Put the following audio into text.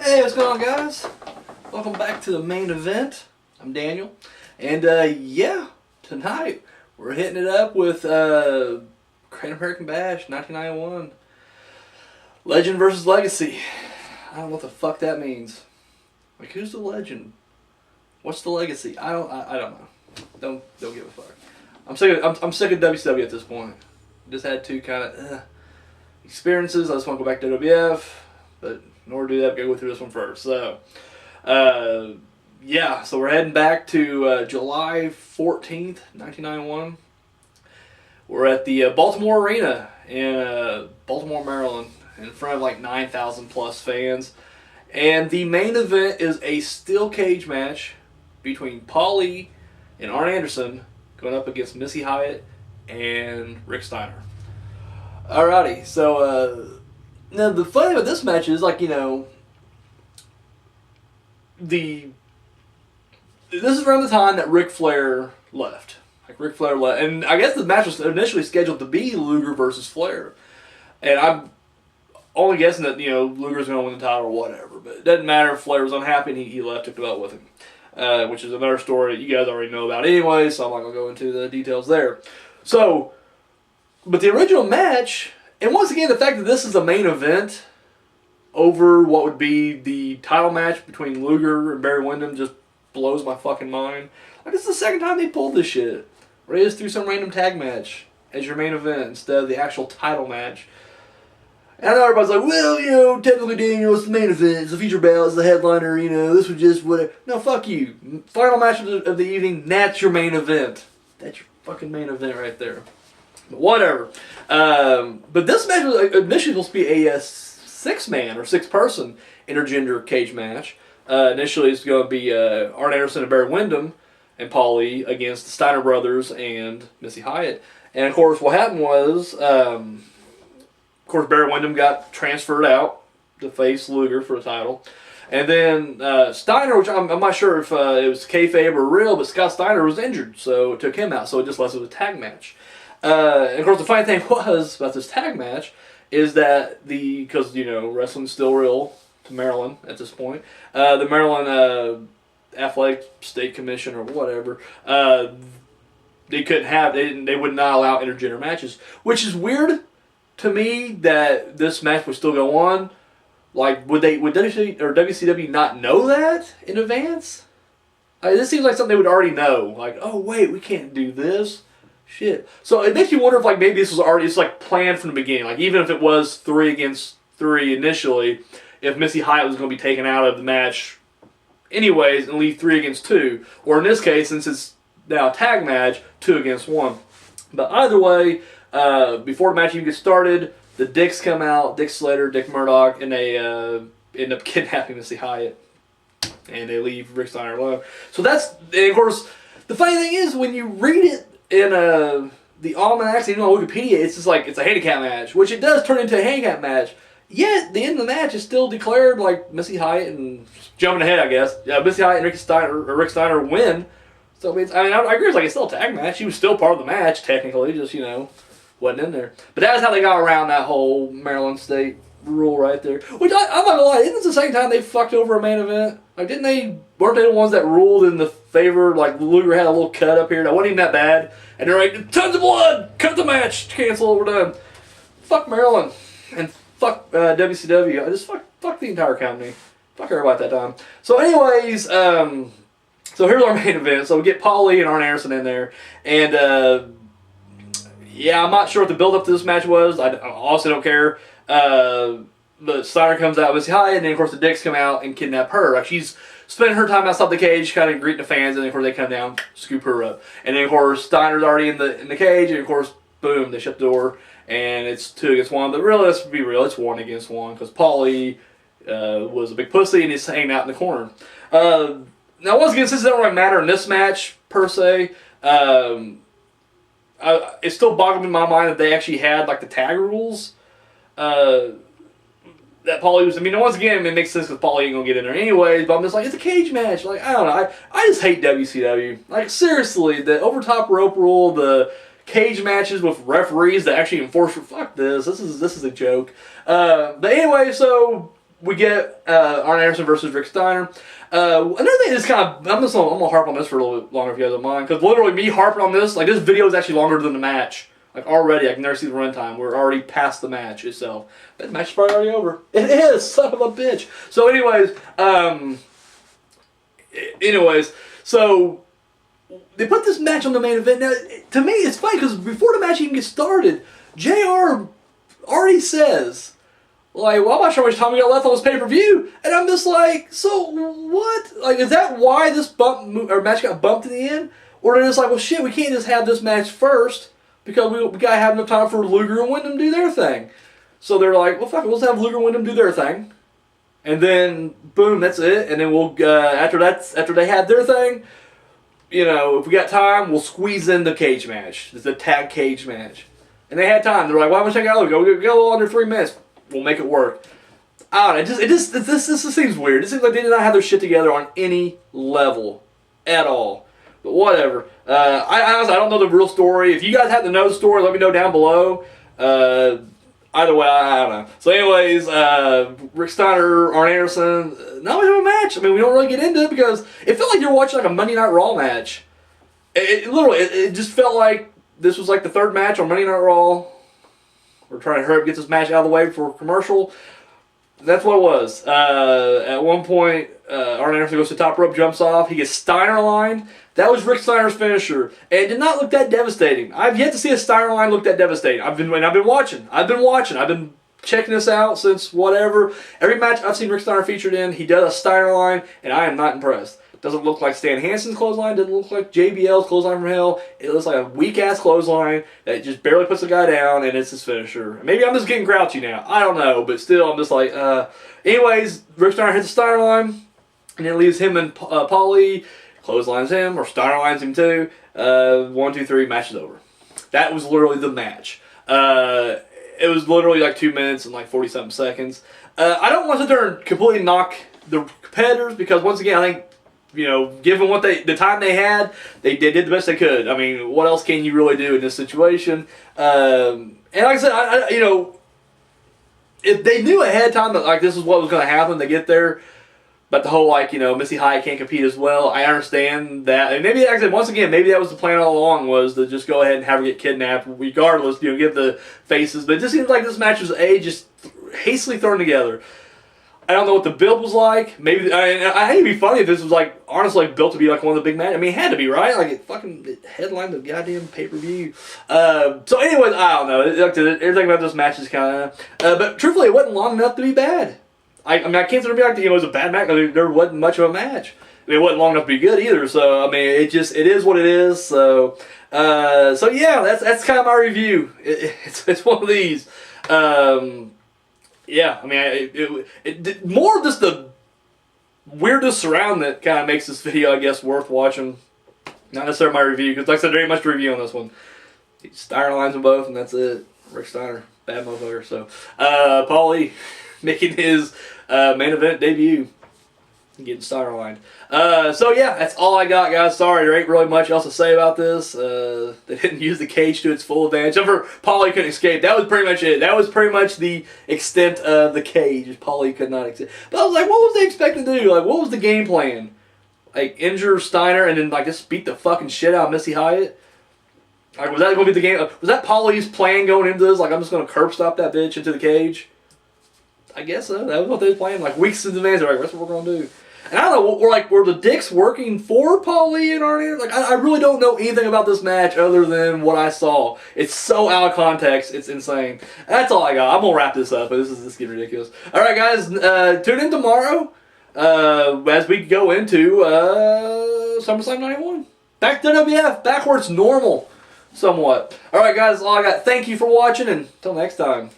Hey, what's going on, guys? Welcome back to the main event. I'm Daniel, and yeah, tonight we're hitting it up with Great American Bash 1991, Legend versus Legacy. I don't know what the fuck that means. Like, who's the legend? What's the legacy? I don't know. Don't give a fuck. I'm sick of WCW at this point. Just had two kind of experiences. I just want to go back to WWF, but in order to do that, we gotta go through this one first. So, yeah, so we're heading back to July 14th, 1991. We're at the Baltimore Arena in Baltimore, Maryland, in front of like 9,000 plus fans. And the main event is a steel cage match between Paulie and Arn Anderson going up against Missy Hyatt and Rick Steiner. Alrighty, so now the funny thing about this match is, like, you know, this is around the time that Ric Flair left. Like, Ric Flair left, and I guess the match was initially scheduled to be Luger versus Flair, and I'm only guessing that, you know, Luger's going to win the title or whatever, but it doesn't matter if Flair was unhappy and he left, took the belt with him, which is another story that you guys already know about anyway, so I'm not going to go into the details there. So, but the original match, and once again, the fact that this is a main event over what would be the title match between Luger and Barry Windham just blows my fucking mind. Like, this is the second time they pulled this shit. Where they just threw some random tag match as your main event instead of the actual title match. And I know everybody's like, well, you know, technically, Daniel, it's the main event, it's the feature belt, it's the headliner, you know, this was just whatever. No, fuck you. Final match of the evening, that's your main event. That's your fucking main event right there. But whatever. But this match was initially supposed to be a six-man or six-person intergender cage match. Initially, it's going to be Arn Anderson and Barry Windham and Paulie against the Steiner brothers and Missy Hyatt. And of course, what happened was, of course, Barry Windham got transferred out to face Luger for a title. And then Steiner, which I'm not sure if it was kayfabe or real, but Scott Steiner was injured, so it took him out. So it just left it a tag match. And of course, the funny thing was about this tag match is that because, you know, wrestling's still real to Maryland at this point, the Maryland Athletic State Commission or whatever, they would not allow intergender matches, which is weird to me that this match would still go on. Like, would WCW not know that in advance? This seems like something they would already know. Like, oh wait, we can't do this. Shit. So it makes you wonder if, like, maybe this was already, it's like planned from the beginning. Like, even if it was 3 against 3 initially, if Missy Hyatt was going to be taken out of the match anyways and leave 3 against 2, or in this case, since it's now a tag match, 2 against 1. But either way, before the match even gets started, the Dicks come out, Dick Slater, Dick Murdoch, and they end up kidnapping Missy Hyatt, and they leave Rick Steiner alone. So that's, and of course, the funny thing is, when you read it in the almanacs, you know, on Wikipedia, it's just like, it's a handicap match, which it does turn into a handicap match. Yet, the end of the match is still declared like Missy Hyatt and, jumping ahead, I guess, Missy Hyatt and Rick Steiner win. So, I agree, it's like, it's still a tag match. He was still part of the match, technically, just, you know, wasn't in there. But that's how they got around that whole Maryland State rule right there. Which, I'm not gonna lie, isn't this the second time they fucked over a main event? Like, weren't they the ones that ruled in the favor, like, Luger had a little cut up here that wasn't even that bad, and they're like, tons of blood, cut the match, cancel, we're done. Fuck Maryland, and fuck WCW, I just fuck the entire company. Fuck everybody at that time. So anyways, so here's our main event. So we get Paulie and Arn Anderson in there, and yeah, I'm not sure what the build-up to this match was. I also don't care. But Steiner comes out with Missy Hyatt, and then of course the Dicks come out and kidnap her. Like, she's spending her time outside the cage, kind of greeting the fans, and then of course they come down, scoop her up, and then of course Steiner's already in the cage, and of course, boom, they shut the door, and it's 2 against 1. But really, let's be real, it's 1 against 1 because Paulie was a big pussy and he's hanging out in the corner. Now, once again, since it don't really matter in this match per se, it still boggled in my mind that they actually had like the tag rules. That Paulie was, I mean, once again, it makes sense because Paulie ain't gonna get in there anyways, but I'm just like, it's a cage match. Like, I don't know, I just hate WCW. Like, seriously, the overtop rope rule, the cage matches with referees that actually enforce, fuck this is a joke. But anyway, so we get Arn Anderson versus Rick Steiner. Another thing is kind of, I'm gonna harp on this for a little bit longer if you guys don't mind, because literally me harping on this, like this video is actually longer than the match. Like already, I can never see the runtime. We're already past the match itself. But the match is probably already over. It is, son of a bitch. So anyways, so they put this match on the main event. Now, to me, it's funny because before the match even gets started, JR already says, like, well, I'm not sure how much time we got left on this pay-per-view. And I'm just like, so what? Like, is that why this match got bumped in the end? Or they're just like, well, shit, we can't just have this match first because we got to have enough time for Luger and Wyndham to do their thing. So they're like, well, fuck it, let's have Luger and Wyndham do their thing. And then, boom, that's it. And then we'll, after they had their thing, you know, if we got time, we'll squeeze in the cage match. It's a tag cage match. And they had time. They're like, why don't we check out? Go a little under 3 minutes. We'll make it work. I don't know. This just seems weird. It seems like they did not have their shit together on any level at all. But whatever. I honestly, I don't know the real story. If you guys happen to know the story, let me know down below. Either way, I don't know. So anyways, Rick Steiner, Arn Anderson, not much of a match. I mean, we don't really get into it because it felt like you're watching like a Monday Night Raw match. It just felt like this was like the third match on Monday Night Raw. We're trying to hurry up, get this match out of the way for a commercial. That's what it was. At one point, Arn Anderson goes to the top rope, jumps off. He gets Steiner lined. That was Rick Steiner's finisher. And it did not look that devastating. I've yet to see a Steiner line look that devastating. I've been watching. I've been checking this out since whatever. Every match I've seen Rick Steiner featured in, he does a Steiner line, and I am not impressed. Doesn't look like Stan Hansen's clothesline. Doesn't look like JBL's clothesline from hell. It looks like a weak-ass clothesline that just barely puts the guy down, and it's his finisher. Maybe I'm just getting grouchy now. I don't know, but still, I'm just like, Anyways, Rick Steiner hits the Steiner line, and then leaves him and Paulie, clotheslines him, or Steiner lines him too. 1, 2, 3, match is over. That was literally the match. It was literally like 2 minutes and like 40-something seconds. I don't want to sit there and completely knock the competitors, because once again, I think, you know, given what the time they had, they did the best they could. I mean, what else can you really do in this situation? And like I said, you know, if they knew ahead of time that like this is what was going to happen to get there, but the whole like, you know, Missy Hyatt can't compete as well, I understand that. And maybe, like I said, once again, maybe that was the plan all along, was to just go ahead and have her get kidnapped regardless, you know, give the faces. But it just seems like this match was just hastily thrown together. I don't know what the build was like. Maybe I hate to be funny if this was like honestly like built to be like one of the big matches. I mean, it had to be, right? Like it headlined the goddamn pay-per-view. So anyways, I don't know. Everything about this match is kind of. But truthfully, it wasn't long enough to be bad. I mean, I can't sort of be like, you know, it was a bad match. There wasn't much of a match. I mean, it wasn't long enough to be good either. So I mean, it is what it is. So yeah, that's kind of my review. It's one of these. Yeah, I mean, it more of just the weirdness around that kind of makes this video, I guess, worth watching. Not necessarily my review, because like I said, there ain't much to review on this one. Steiner lines them both, and that's it. Rick Steiner, bad motherfucker. So, Paulie making his main event debut. Getting Steiner lined. So yeah, that's all I got, guys. Sorry, there ain't really much else to say about this. They didn't use the cage to its full advantage. Except for Paulie couldn't escape. That was pretty much it. That was pretty much the extent of the cage. Paulie could not escape. But I was like, what was they expecting to do? Like, what was the game plan? Like, injure Steiner and then like just beat the fucking shit out of Missy Hyatt? Like, was that going to be the game? Was that Paulie's plan going into this? Like, I'm just going to curb stop that bitch into the cage? I guess so. That was what they were playing. Like, weeks in advance, they're like, that's what we're going to do. And I don't know, were the dicks working for Paulie and Arn Anderson? Like, I really don't know anything about this match other than what I saw. It's so out of context, it's insane. That's all I got. I'm going to wrap this up, but this is getting ridiculous. Alright guys, tune in tomorrow as we go into SummerSlam 91. Back to WWF, backwards normal, somewhat. Alright guys, that's all I got. Thank you for watching, and until next time.